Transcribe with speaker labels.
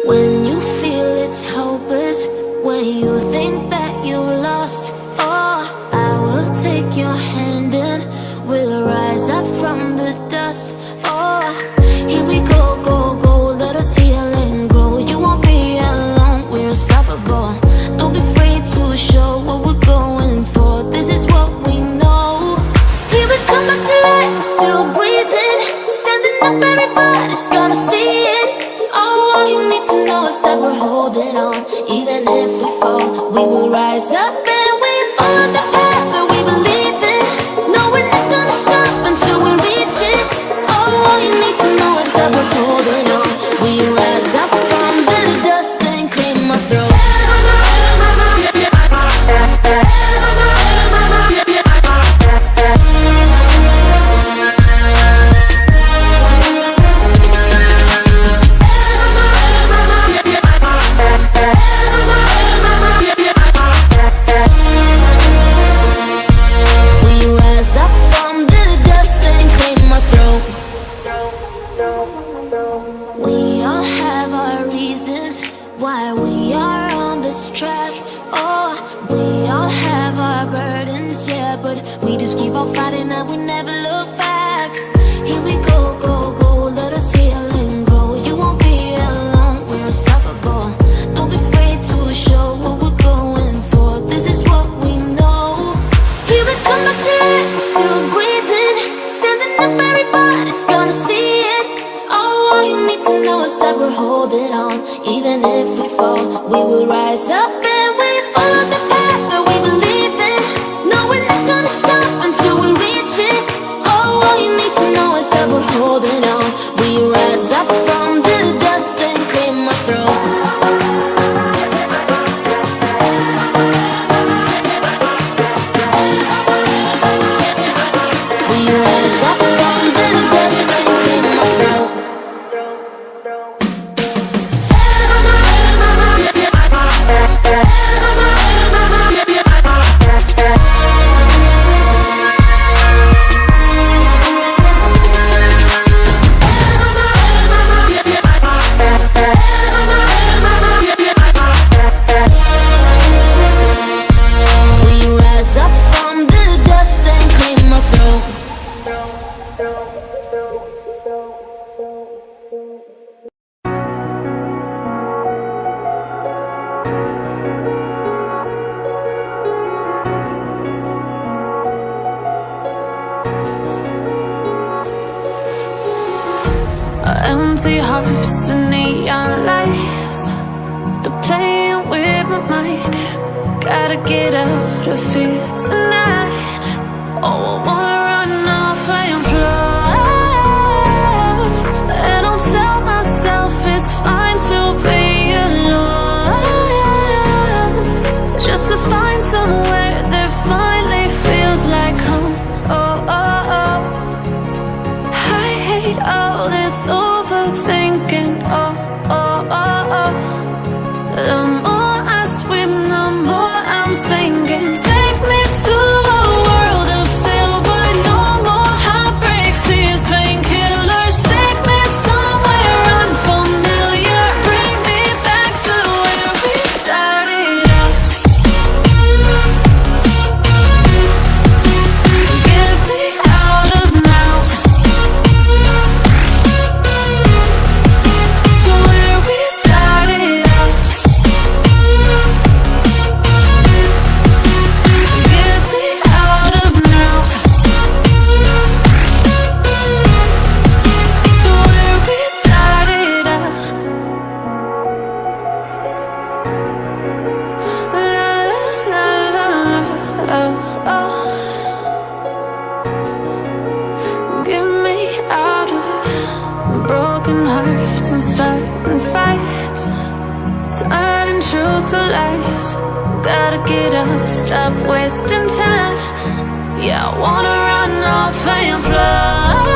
Speaker 1: When you feel it's hopeless, when you think that you lost, oh, I will take your hand and we'll rise up from the dust. Oh, here we go, go, go, let us heal and grow. You won't be alone, we're unstoppable. Don't be afraid to show what we're going for. This is what we know. Here we come back to life, we're still breathing. Standing up, everybody's gonna see it. Oh, all you need to know is that we're holding on. Even if we fall, we will rise up and we follow the path that we believe in. No, we're not gonna stop until we reach it. Oh, all you need to know is that we're holding on. We rise up from the dust and clean my throat. We all have our reasons why we are on this track. Oh, we all have our burdens, yeah, but we just keep on fighting and we never look back. Here we go, go, go, let us heal and grow. You won't be alone, we're unstoppable. Don't be afraid to show what we're going for. This is what we know. Here we come back to life, we're still breathing. Standing up, everybody's gonna see it. All you need to know is that we're holding on. Even if we fall, we will rise up and we follow the path that we believe in. No, we're not gonna stop until we reach it. Oh, all you need to know is that we're holding on. We rise up from the dust and clear my throat. We rise up from the dust and clear my throat.
Speaker 2: Empty hearts and neon lights, they're playing with my mind. Gotta get out of here tonight. Oh, I wanna run off and fly. And I'll tell myself it's fine to be alone, just to find somewhere that finally feels like home. Oh, oh, oh, I hate all this overthinking. Oh, oh, oh, oh. The more I swim, the more I'm sinking. Take me to a world of silver. No more heartbreaks, tears, painkillers. Take me somewhere unfamiliar. Bring me back to where we started out. Get me out of now. To where we started out. Get me out of now. To where we started out. La la la la la. Oh, oh. Get me out of broken hearts and starting fights, turning truth to lies. Gotta get up, stop wasting time. Yeah, I wanna run off and fly.